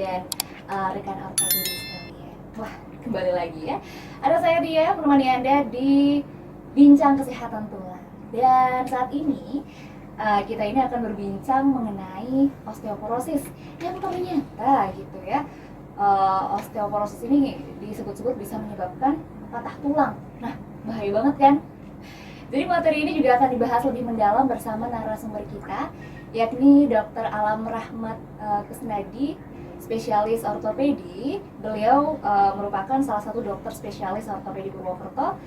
dan rekan ortopedi sekalian. Wah, kembali lagi ya. Ada saya Dia menemani Anda di Bincang Kesehatan Tulang. Dan saat ini kita ini akan berbincang mengenai osteoporosis yang ternyata gitu ya. Osteoporosis ini disebut-sebut bisa menyebabkan patah tulang. Nah, bahaya banget kan? Jadi materi ini juga akan dibahas lebih mendalam bersama narasumber kita, yakni Dr. Alam Rahmat Kusnadi, spesialis ortopedi. Beliau merupakan salah satu dokter spesialis ortopedi Purwokerto.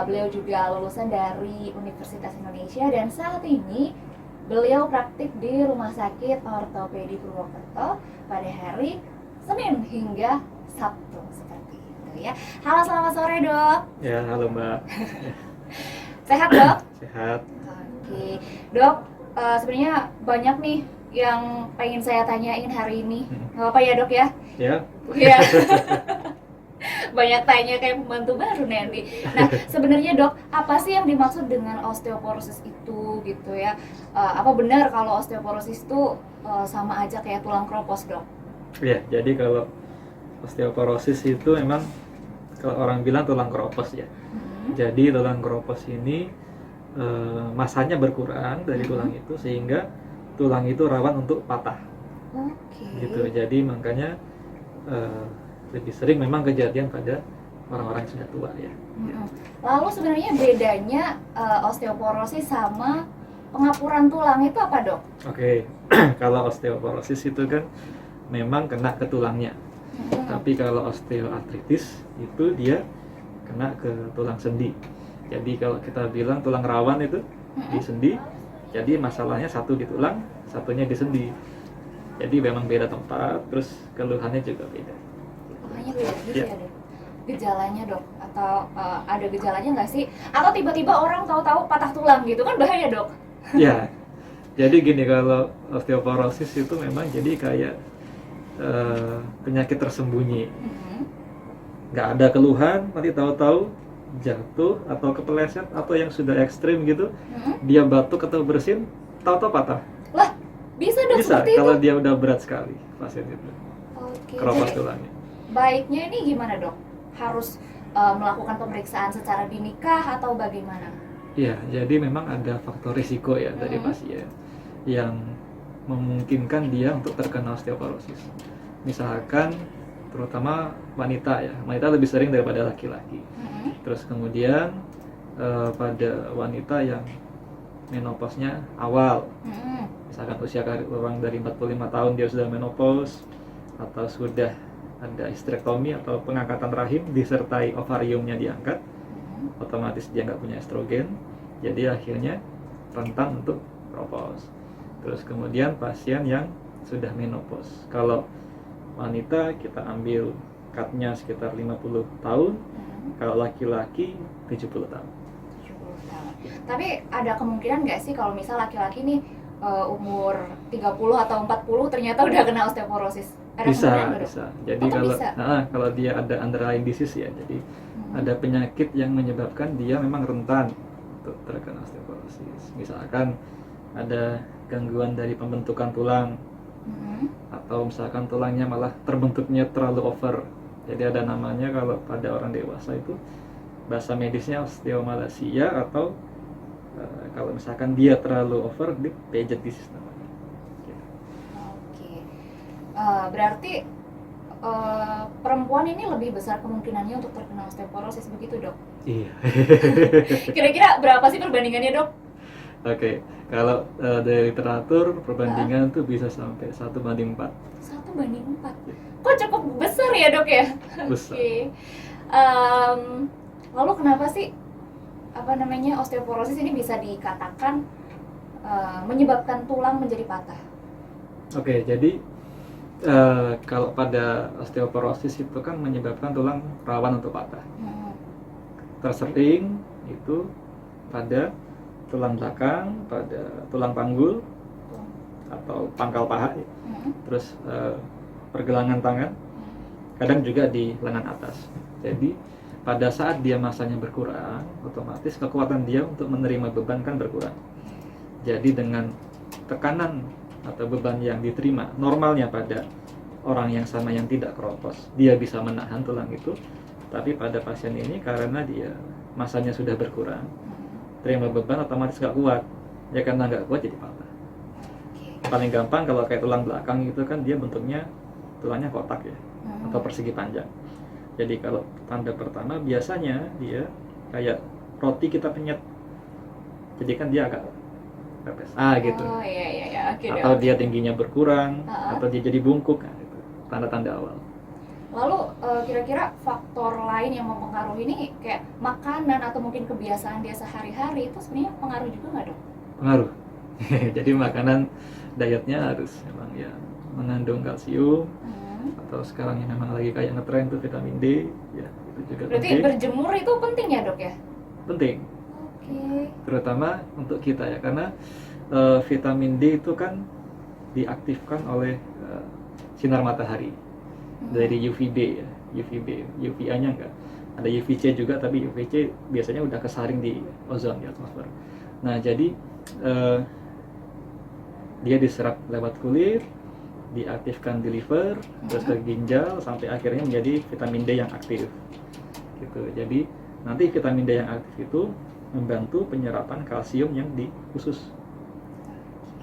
Beliau juga lulusan dari Universitas Indonesia dan saat ini beliau praktik di Rumah Sakit Ortopedi Purwokerto pada hari Senin hingga Sabtu seperti itu ya. Halo, selamat sore dok. Ya, halo Mbak. Sehat dok? Sehat. Oke, dok. Sebenarnya banyak nih yang pengen saya tanyain hari ini. Nggak apa ya dok ya? Ya. Iya. Banyak tanya kayak pembantu baru nanti. Nah, sebenarnya dok, apa sih yang dimaksud dengan osteoporosis itu gitu ya? Apa benar kalau osteoporosis itu sama aja kayak tulang keropos dok? Ya, jadi kalau osteoporosis itu memang kalau orang bilang tulang keropos ya. Jadi tulang keropos ini masanya berkurang dari tulang itu sehingga tulang itu rawan untuk patah. Oke. Gitu. Jadi makanya lebih sering memang kejadian pada orang-orang yang sudah tua ya. Lalu sebenarnya bedanya osteoporosis sama pengapuran tulang itu apa dok? Oke. Kalau osteoporosis itu kan memang kena ke tulangnya. Tapi kalau osteoartritis itu dia kena ke tulang sendi. Jadi kalau kita bilang tulang rawan itu di sendi, jadi masalahnya satu di tulang, satunya di sendi. Jadi memang beda tempat, terus keluhannya juga beda. Makanya beda gitu ya dok? Gejalanya dok? Atau ada gejalanya nggak sih? Atau tiba-tiba orang tahu-tahu patah tulang gitu kan bahaya dok? Ya, jadi gini, kalau osteoporosis itu memang jadi kayak penyakit tersembunyi. Nggak ada keluhan, nanti tahu-tahu jatuh atau kepeleset atau yang sudah ekstrim gitu, dia batuk atau bersin, tahu-tahu patah. Lah, bisa dok Bisa seperti kalau itu? dia udah berat sekali pasien itu, Oke, keropos jadi tulangnya. baiknya ini gimana dok? Harus melakukan pemeriksaan secara dinikah atau bagaimana? Iya, jadi memang ada faktor risiko ya dari pasien yang memungkinkan dia untuk terkena osteoporosis. Misalkan terutama wanita ya, wanita lebih sering daripada laki-laki. Terus kemudian pada wanita yang menopausnya awal, misalkan usia kurang dari 45 tahun dia sudah menopause, atau sudah ada histerektomi atau pengangkatan rahim disertai ovariumnya diangkat, otomatis dia nggak punya estrogen, jadi akhirnya rentan untuk menopause. Terus kemudian pasien yang sudah menopause, kalau wanita kita ambil cutnya sekitar 50 tahun, kalau laki-laki 70 tahun. 70 tahun. Tapi ada kemungkinan nggak sih kalau misal laki-laki nih umur 30 atau 40 ternyata udah kena osteoporosis? Ada Bisa, kemungkinan nggak, dok? bisa. Jadi Oh, kalau bisa? kalau dia ada underlying disease ya, jadi ada penyakit yang menyebabkan dia memang rentan untuk terkena osteoporosis. Misalkan ada gangguan dari pembentukan tulang, atau misalkan tulangnya malah terbentuknya terlalu over. Jadi ada namanya kalau pada orang dewasa itu bahasa medisnya osteomalacia, atau kalau misalkan dia terlalu over, di Paget disease namanya. Oke. Berarti perempuan ini lebih besar kemungkinannya untuk terkena osteoporosis begitu dok? Iya. Kira-kira berapa sih perbandingannya dok? Oke, kalau dari literatur perbandingan tuh bisa sampai 1:4. 1:4. Kok cukup besar ya dok ya? Besar. Oke. Lalu kenapa sih osteoporosis ini bisa dikatakan menyebabkan tulang menjadi patah? Oke, jadi kalau pada osteoporosis itu kan menyebabkan tulang rawan untuk patah. Tersering itu pada tulang belakang, pada tulang panggul atau pangkal paha, terus pergelangan tangan, kadang juga di lengan atas. Jadi pada saat dia masanya berkurang, otomatis kekuatan dia untuk menerima beban kan berkurang. Jadi dengan tekanan atau beban yang diterima normalnya pada orang yang sama yang tidak keropos, dia bisa menahan tulang itu. Tapi pada pasien ini karena dia masanya sudah berkurang, terima beban otomatis nggak kuat. Ya karena nggak kuat jadi patah. Paling gampang kalau kayak tulang belakang itu kan dia bentuknya tulangnya kotak ya, atau persegi panjang. Jadi kalau tanda pertama biasanya dia kayak roti kita penyet, jadi kan dia agak pepes, gitu. Oh iya, oke deh. Atau dia tingginya berkurang, atau dia jadi bungkuk, nah, itu tanda-tanda awal. Lalu kira-kira faktor lain yang mempengaruhi ini kayak makanan atau mungkin kebiasaan dia sehari-hari itu sebenarnya pengaruh juga nggak dok? Pengaruh. Jadi makanan dietnya harus memang ya mengandung kalsium, atau sekarang yang memang lagi kayak ngetren tuh vitamin D, ya itu juga berarti penting. berjemur itu penting ya dok ya? Penting. Oke. Terutama untuk kita ya, karena vitamin D itu kan diaktifkan oleh sinar matahari dari UVB ya, UVA-nya enggak. Ada UVC juga, tapi UVC biasanya udah kesaring di ozon di atmosfer. Nah, jadi dia diserap lewat kulit, diaktifkan di liver, terus ke ginjal sampai akhirnya menjadi vitamin D yang aktif. Gitu. Jadi nanti vitamin D yang aktif itu membantu penyerapan kalsium yang di usus.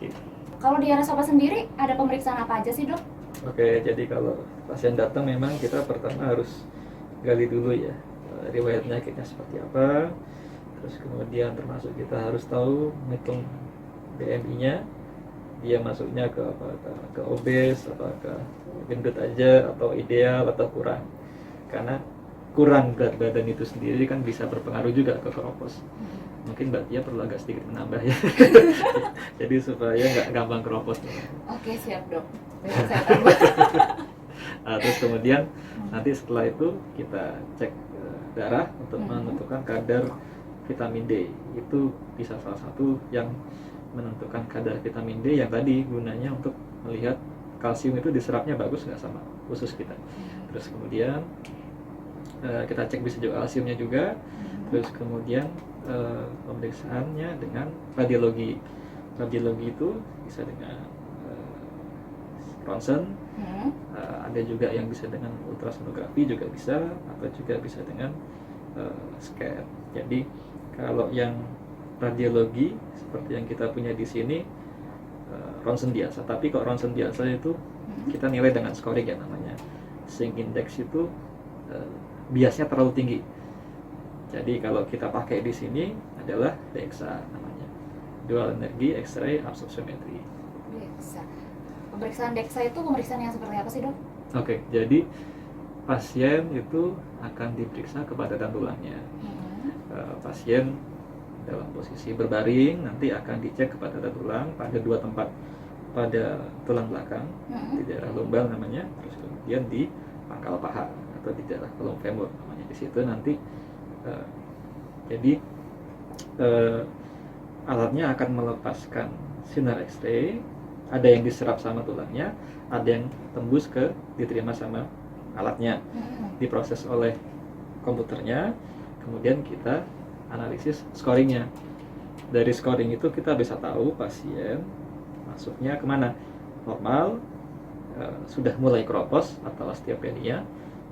Gitu. Kalau di Anasoba sendiri ada pemeriksaan apa aja sih dok? Oke, jadi kalau pasien datang memang kita pertama harus gali dulu ya riwayat penyakitnya seperti apa. Terus kemudian termasuk kita harus tahu menghitung BMI-nya. Dia masuknya ke apakah ke obes, apakah gendut aja atau ideal atau kurang. Karena kurang berat badan itu sendiri kan bisa berpengaruh juga ke keropos. Mungkin Mbak Tia perlu agak sedikit menambah ya. Jadi supaya nggak gampang keropos. Oke siap dok. Saya tambah. Nah, terus kemudian nanti setelah itu kita cek darah untuk menentukan kadar vitamin D. Itu bisa salah satu yang menentukan kadar vitamin D yang tadi gunanya untuk melihat kalsium itu diserapnya bagus nggak sama usus kita. Terus kemudian kita cek bisa juga kalsiumnya juga. Terus kemudian pemeriksaannya dengan radiologi. Radiologi itu bisa dengan ronsen, ada juga yang bisa dengan ultrasonografi juga bisa, atau juga bisa dengan scan. Jadi kalau yang radiologi seperti yang kita punya di sini ronsen biasa, tapi kalau ronsen biasa itu kita nilai dengan scoring ya namanya Zinc Index itu biasanya terlalu tinggi. Jadi kalau kita pakai di sini adalah DEXA namanya, Dual Energy X-ray Absorptiometry. DEXA. Pemeriksaan DEXA itu pemeriksaan yang seperti apa sih dok? Oke, jadi pasien itu akan diperiksa kepadatan tulangnya. Pasien dalam posisi berbaring nanti akan dicek kepadatan tulang pada dua tempat, pada tulang belakang di daerah lumbar namanya, terus kemudian di pangkal paha atau di daerah kolom femur namanya. Di situ nanti jadi alatnya akan melepaskan sinar X-ray, ada yang diserap sama tulangnya, ada yang tembus ke diterima sama alatnya, diproses oleh komputernya, kemudian kita analisis scoringnya. Dari scoring itu kita bisa tahu pasien masuknya kemana, normal, sudah mulai keropos atau osteopenia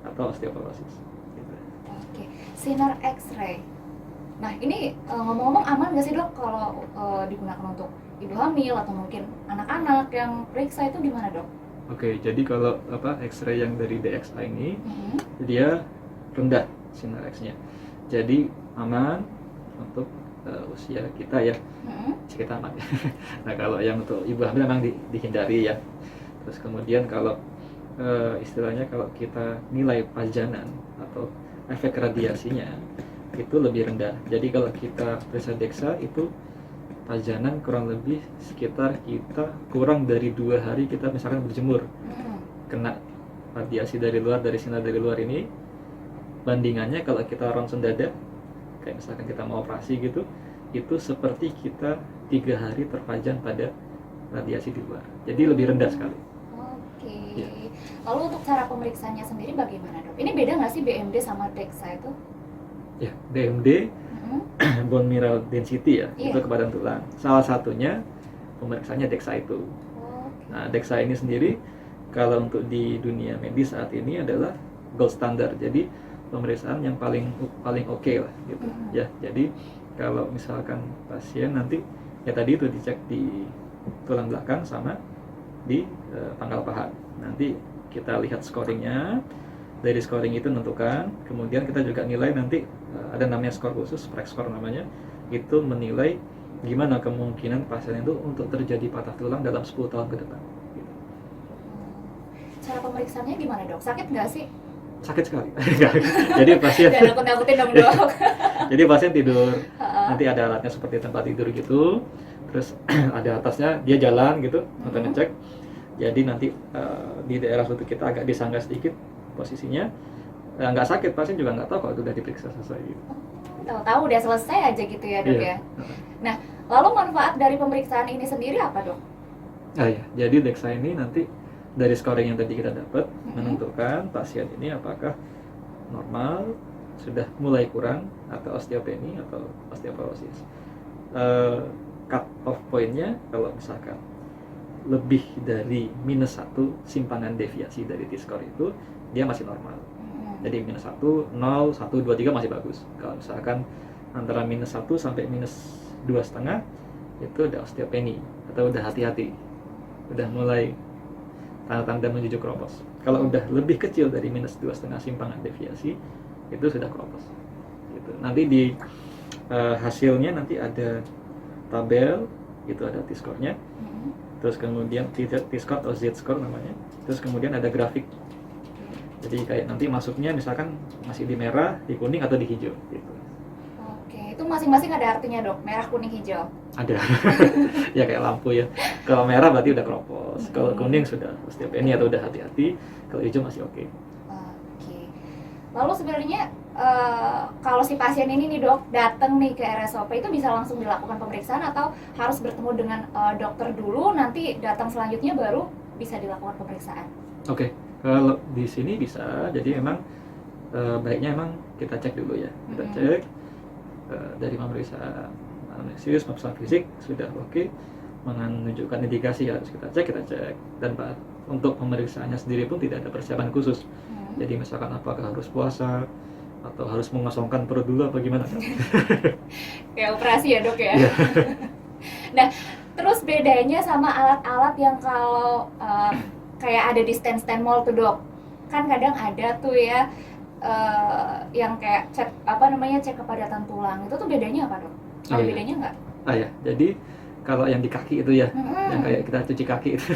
atau osteoporosis. Gitu. Oke, sinar X-ray. Nah ini ngomong-ngomong aman nggak sih dok kalau digunakan untuk ibu hamil atau mungkin anak-anak yang periksa itu gimana dok? Oke, jadi kalau X-ray yang dari DXA ini dia rendah sinar X-nya, jadi aman untuk usia kita ya, kita aman. Nah kalau yang untuk ibu hamil memang dihindari ya. Terus kemudian kalau istilahnya kalau kita nilai pajanan atau efek radiasinya itu lebih rendah. Jadi kalau kita periksa DEXA itu pajanan kurang lebih sekitar kita kurang dari 2 hari kita misalkan berjemur kena radiasi dari luar, dari sinar dari luar ini, bandingannya kalau kita ronsen dada kayak misalkan kita mau operasi gitu, itu seperti kita 3 hari terpajan pada radiasi di luar. Jadi lebih rendah sekali. Oke. Ya. Lalu untuk cara pemeriksaannya sendiri bagaimana dok? Ini beda nggak sih BMD sama DEXA itu? Ya, BMD bone mineral density ya, itu kepadatan tulang. Salah satunya pemeriksaannya DEXA itu. Nah, DEXA ini sendiri kalau untuk di dunia medis saat ini adalah gold standard. Jadi pemeriksaan yang paling oke lah gitu ya. Jadi kalau misalkan pasien nanti ya tadi itu dicek di tulang belakang sama di pangkal paha. Nanti kita lihat scoringnya. Dari scoring itu menentukan, kemudian kita juga nilai nanti ada namanya skor khusus, Frank score namanya, itu menilai gimana kemungkinan pasien itu untuk terjadi patah tulang dalam 10 tahun ke depan. Gitu. Cara pemeriksaannya gimana dok? Sakit nggak sih? Sakit sekali. Jadi pasien. Jangan nakut-nakutin dong dok. Jadi pasien tidur, nanti ada alatnya seperti tempat tidur gitu, terus ada atasnya dia jalan gitu, untuk ngecek. Jadi nanti di daerah lutut kita agak disanggah sedikit posisinya, nggak sakit, pasien juga nggak tahu kalau itu udah diperiksa selesai gitu. Tahu-tahu udah selesai aja gitu ya dok ya. Nah, lalu manfaat dari pemeriksaan ini sendiri apa dok? Ya, jadi DEXA ini nanti dari scoring yang tadi kita dapat menentukan pasien ini apakah normal, sudah mulai kurang, atau osteopeni atau osteoporosis. Cut off point-nya kalau misalkan lebih dari -1 simpangan deviasi dari T-score itu dia masih normal. Jadi -1, 0, 1, 2, 3 masih bagus. Kalau misalkan antara -1 sampai -2,5 itu udah osteopeni atau udah hati-hati, udah mulai tanda-tanda menuju kropos. Kalau udah lebih kecil dari -2,5 simpangan deviasi itu sudah kropos. Gitu. Nanti di hasilnya nanti ada tabel, itu ada T-score-nya. Terus kemudian T-score atau Z-score namanya. Terus kemudian ada grafik. Jadi kayak nanti masuknya misalkan masih di merah, di kuning atau di hijau gitu. Oke, itu masing-masing ada artinya dok, merah, kuning, hijau. Ada. Ya kayak lampu ya. Kalau merah berarti udah kropos. Kalau kuning sudah osteopeni atau udah hati-hati. Kalau hijau masih oke. Oke. Lalu sebenarnya kalau si pasien ini nih dok datang nih ke RSOP itu bisa langsung dilakukan pemeriksaan atau harus bertemu dengan dokter dulu, nanti datang selanjutnya baru bisa dilakukan pemeriksaan? Oke. Kalau di sini bisa, jadi memang baiknya memang kita cek dulu ya. Kita cek dari pemeriksaan analisis, pemeriksaan fisik sudah oke, menunjukkan indikasi harus kita cek. Dan untuk pemeriksaannya sendiri pun tidak ada persiapan khusus. Jadi misalkan apakah harus puasa atau harus mengosongkan perut dulu apa gimana kan? Kayak operasi ya dok ya. Nah, terus bedanya sama alat-alat yang kalau kayak ada di stand mall tuh dok, kan kadang ada tuh ya yang kayak cek kepadatan tulang, itu tuh bedanya apa dok? Ada bedanya nggak? Ya, jadi kalau yang di kaki itu ya, yang kayak kita cuci kaki itu,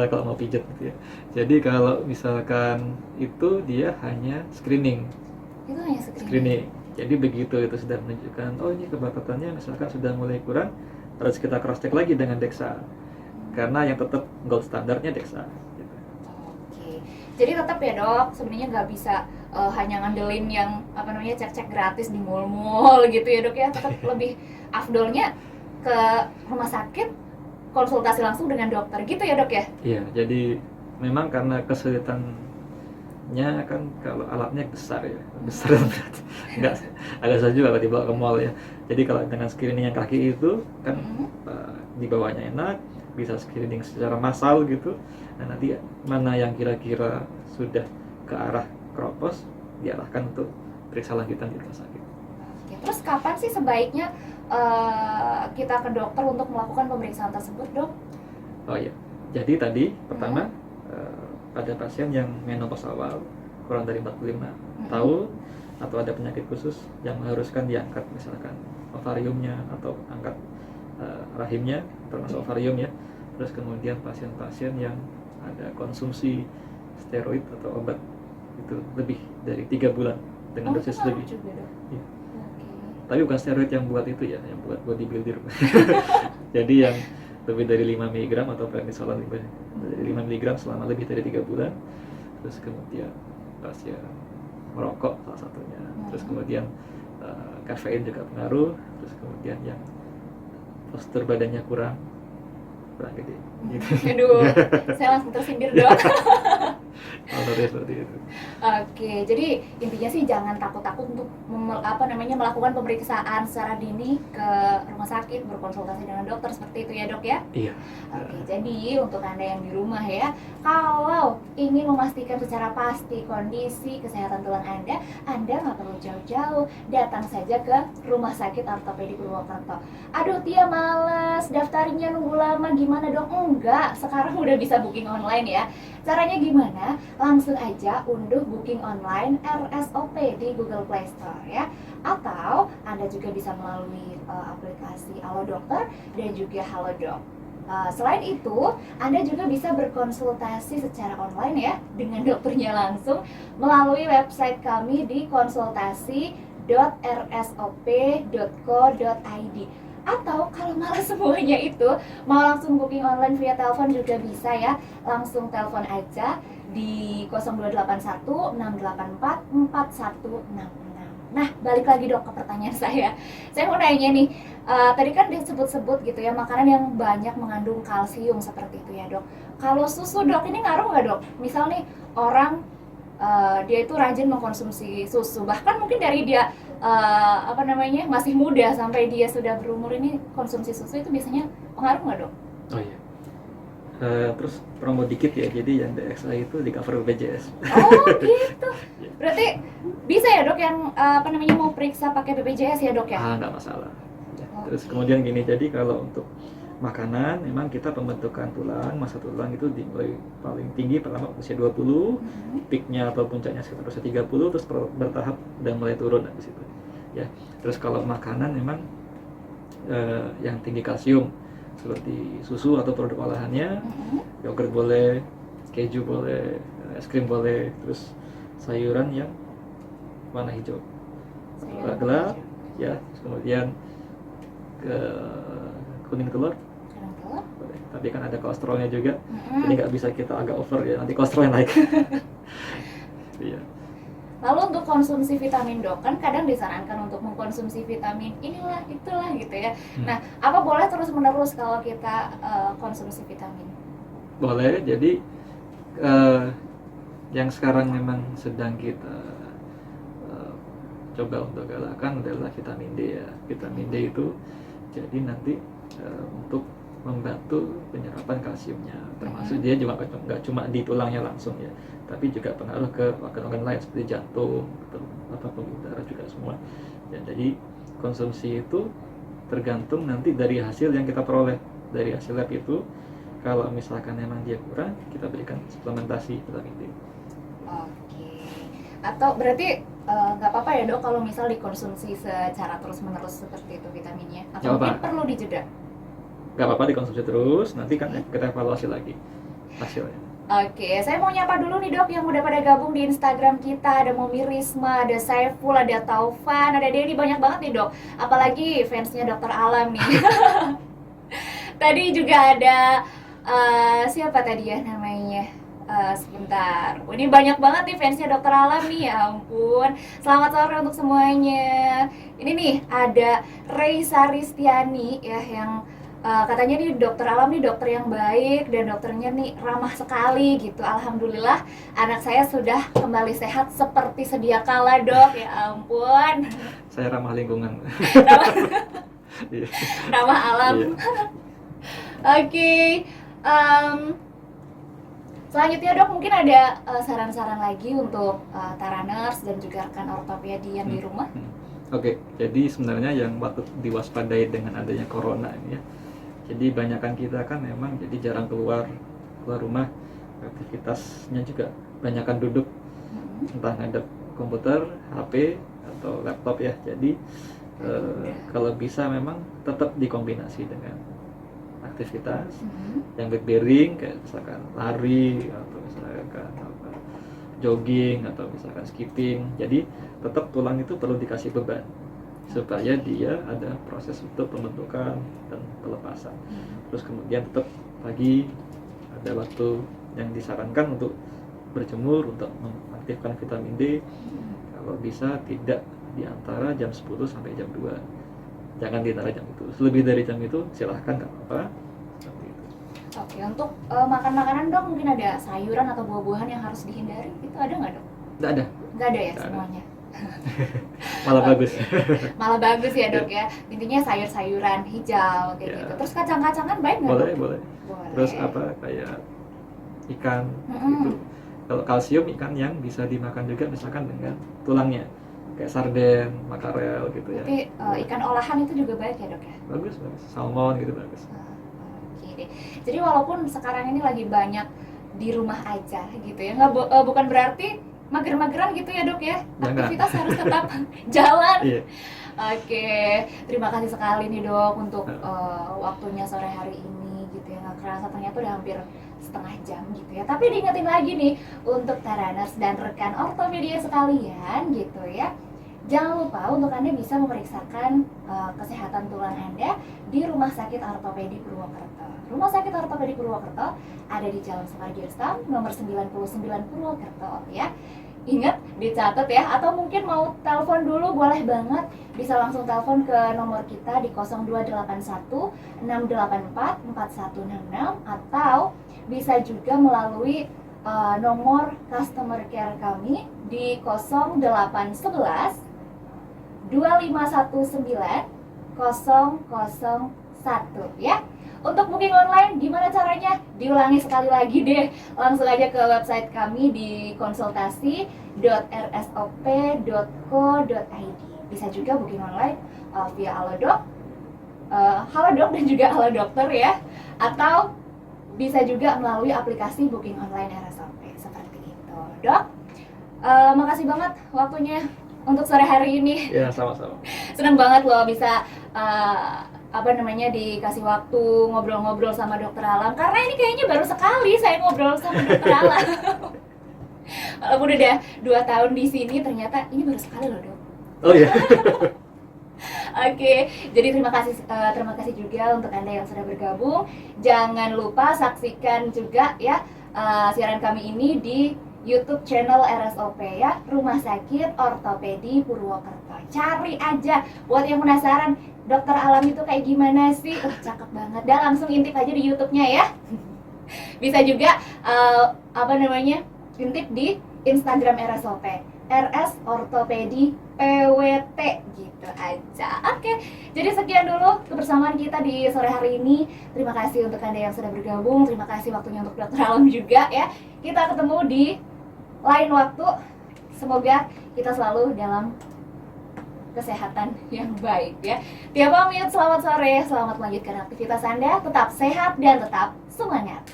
kalau mau pijet gitu ya. Jadi kalau misalkan itu dia hanya screening. Itu hanya screening. Jadi begitu itu sudah menunjukkan, oh ini kebatatannya misalkan sudah mulai kurang, terus kita cross check lagi dengan DEXA. Karena yang tetap gold standarnya DEXA. Gitu. Oke, jadi tetap ya dok, sebenarnya nggak bisa hanya ngandelin yang cek-cek gratis di mall-mall gitu ya dok ya. Tetap lebih afdolnya ke rumah sakit, konsultasi langsung dengan dokter gitu ya dok ya. Iya, jadi memang karena kesulitannya kan kalau alatnya besar ya, besar berat. Nggak agak susah juga kalau dibawa ke mall ya. Jadi kalau dengan screening yang kaki itu kan dibawanya enak, bisa screening secara massal gitu. Nah nanti mana yang kira-kira sudah ke arah kropos diarahkan untuk periksa lanjutan di rumah sakit. Oke, terus kapan sih sebaiknya kita ke dokter untuk melakukan pemeriksaan tersebut dok? Oh iya, jadi tadi pertama pada pasien yang menopause awal kurang dari 45 tahun atau ada penyakit khusus yang mengharuskan diangkat misalkan ovariumnya atau angkat rahimnya termasuk ovarium ya. Terus kemudian pasien-pasien yang ada konsumsi steroid atau obat itu lebih dari 3 bulan dengan dosis lebih. Ya. Tapi bukan steroid yang buat itu ya, yang buat bodybuilder. Jadi yang lebih dari 5 mg atau prednisolon dari 5 mg selama lebih dari 3 bulan. Terus kemudian pasien merokok salah satunya. Terus kemudian kafein juga pengaruh. Terus kemudian yang postur badannya kurang kurang gede gitu. Aduh, saya langsung tersindir dok. Faktornya seperti itu. Oke, jadi intinya sih jangan takut-takut untuk melakukan pemeriksaan secara dini ke rumah sakit, berkonsultasi dengan dokter seperti itu ya dok ya. Iya. Oke, jadi untuk Anda yang di rumah ya, kalau ingin memastikan secara pasti kondisi kesehatan tulang Anda nggak perlu jauh-jauh, datang saja ke Rumah Sakit Ortopedi Purwokerto. Aduh Tia males, daftarnya nunggu lama, gimana dok? Enggak, sekarang udah bisa booking online ya. Caranya gimana? Langsung aja unduh booking online RSOP di Google Play Store ya. Atau Anda juga bisa melalui aplikasi Halo Dokter dan juga Halodoc. Selain itu, Anda juga bisa berkonsultasi secara online ya dengan dokternya langsung melalui website kami di konsultasi.rsop.co.id. Atau kalau malas semuanya itu, mau langsung booking online via telepon juga bisa ya. Langsung telepon aja di 0281 684 4166. Nah, balik lagi dok ke pertanyaan saya. Saya mau nanya nih, tadi kan disebut-sebut gitu ya, makanan yang banyak mengandung kalsium seperti itu ya dok. Kalau susu dok, ini ngaruh nggak dok? Misal nih, orang dia itu rajin mengkonsumsi susu, bahkan mungkin dari dia masih muda sampai dia sudah berumur ini konsumsi susu itu biasanya pengaruh nggak dok? Oh iya. Terus promo dikit ya, jadi yang DXA itu di cover BPJS. Oh gitu. Berarti bisa ya dok yang mau periksa pakai BPJS ya dok ya? Nggak masalah. Ya. Terus kemudian gini, jadi kalau untuk makanan, memang kita pembentukan tulang, masa tulang itu dimulai paling tinggi pertama usia 20, peaknya atau puncaknya sekitar usia 30, terus bertahap dan mulai turun di situ. Ya. Terus kalau makanan memang yang tinggi kalsium seperti susu atau produk olahannya, yogurt boleh, keju boleh, es krim boleh, terus sayuran yang warna hijau, gelap, ya, terus kemudian kuning telur, boleh. Tapi kan ada kolesterolnya juga, jadi nggak bisa kita agak over ya, nanti kolesterolnya naik. Iya. Lalu untuk konsumsi vitamin dok, kan kadang disarankan untuk mengkonsumsi vitamin inilah itulah gitu ya. Nah, apa boleh terus menerus kalau kita konsumsi vitamin? Boleh. Jadi yang sekarang memang sedang kita coba untuk galakkan adalah vitamin D ya. Vitamin D itu jadi nanti untuk membantu penyerapan kalsiumnya, termasuk dia juga nggak cuma di tulangnya langsung ya, tapi juga pengaruh ke organ-organ lain seperti jantung atau pembuluh darah juga semua. Ya, jadi konsumsi itu tergantung nanti dari hasil yang kita peroleh dari hasil lab itu. Kalau misalkan memang dia kurang, kita berikan suplementasi vitamin D. Oke. Atau berarti nggak apa-apa ya dok kalau misal dikonsumsi secara terus-menerus seperti itu vitaminnya? Atau mungkin perlu dijeda? Nggak apa-apa dikonsumsi terus, nanti kan kita evaluasi lagi hasilnya. Oke, saya mau nyapa dulu nih dok yang udah pada gabung di Instagram kita. Ada Momi Risma, ada Saiful, ada Taufan, ada Denny, banyak banget nih dok. Apalagi fansnya Dokter Alam nih. Tadi juga ada siapa tadi ya namanya? Sebentar, ini banyak banget nih fansnya Dokter Alam nih, ya ampun. Selamat sore untuk semuanya. Ini nih ada Reisa Ristiani ya yang katanya nih Dokter Alam nih dokter yang baik dan dokternya nih ramah sekali gitu. Alhamdulillah anak saya sudah kembali sehat seperti sedia kala dok, ya ampun. Saya ramah lingkungan. Ramah alam. Oke. Selanjutnya dok mungkin ada saran-saran lagi untuk Taraners dan juga rekan ortopedi yang di rumah. Oke, jadi sebenarnya yang patut diwaspadai dengan adanya corona ini ya. Jadi banyakan kita kan memang jadi jarang keluar rumah, aktivitasnya juga banyakan duduk, entah ngadep komputer, HP atau laptop ya. Jadi kalau bisa memang tetap dikombinasi dengan aktivitas yang bearing kayak misalkan lari atau misalkan jogging atau misalkan skipping. Jadi tetap tulang itu perlu dikasih beban supaya dia ada proses untuk pembentukan dan pelepasan. Terus kemudian tetap pagi ada waktu yang disarankan untuk berjemur untuk mengaktifkan vitamin D. Kalau bisa tidak di antara jam 10 sampai jam 2. Jangan di antara jam itu. Lebih dari jam itu silahkan, nggak apa-apa. Seperti itu. Oke, untuk makan makanan dok, mungkin ada sayuran atau buah-buahan yang harus dihindari, itu ada nggak dok? Nggak ada, Nggak ada ya Nggak ada. semuanya. malah bagus. Malah bagus ya dok ya. Intinya sayur-sayuran hijau kayak Ya. gitu. Terus kacang-kacangan baik nggak Boleh, dok? boleh. Boleh. Terus apa kayak ikan Mm-mm. gitu. Kalau kalsium ikan yang bisa dimakan juga misalkan dengan tulangnya, kayak sarden, makarel gitu ya. Berarti ikan olahan itu juga baik ya dok ya? Bagus, bagus. Salmon gitu bagus. Oke deh. Jadi walaupun sekarang ini lagi banyak di rumah aja gitu ya, bukan berarti mager-mageran gitu ya dok ya? Jangan. Aktivitas harus tetap jalan. Iya. Oke, terima kasih sekali nih dok untuk waktunya sore hari ini gitu ya. Nggak kerasa ternyata udah hampir setengah jam gitu ya. Tapi diingetin lagi nih untuk Taraners dan rekan ortopedia sekalian gitu ya. Jangan lupa untuk Anda bisa memeriksakan kesehatan tulang Anda di Rumah Sakit Ortopedi Purwokerto. Rumah Sakit Ortopedi Purwokerto ada di Jalan Suparjirstam nomor 99 Purwokerto ya. Ingat, dicatat ya, atau mungkin mau telepon dulu boleh banget, bisa langsung telepon ke nomor kita di 0281 684 4166 atau bisa juga melalui nomor customer care kami di 0811 2519 001 ya. Untuk booking online gimana caranya? Diulangi sekali lagi deh. Langsung aja ke website kami di konsultasi.rsop.co.id. Bisa juga booking online via Halodoc, Halodoc dan juga Halo Dokter ya. Atau bisa juga melalui aplikasi booking online RSOP seperti itu. Dok, makasih banget waktunya untuk sore hari ini. Ya, sama-sama. Seneng banget loh bisa dikasih waktu ngobrol-ngobrol sama Dokter Alam, karena ini kayaknya baru sekali saya ngobrol sama Dokter Alam. Walaupun udah 2 tahun di sini, ternyata ini baru sekali loh dok. Oh iya. Oke, jadi terima kasih juga untuk Anda yang sudah bergabung. Jangan lupa saksikan juga ya siaran kami ini di YouTube channel RSOP ya, Rumah Sakit Ortopedi Purwokerto. Cari aja buat yang penasaran Dokter Alam itu kayak gimana sih? Cakep banget. Dan langsung intip aja di YouTube-nya ya. Bisa juga intip di Instagram RSOP, RS Ortopedi PWT gitu aja. Oke, jadi sekian dulu kebersamaan kita di sore hari ini. Terima kasih untuk Anda yang sudah bergabung. Terima kasih waktunya untuk Dokter Alam juga ya. Kita ketemu di lain waktu. Semoga kita selalu dalam kesehatan yang baik ya. Tiap pamit, selamat sore, selamat melanjutkan aktivitas Anda. Tetap sehat dan tetap semangat.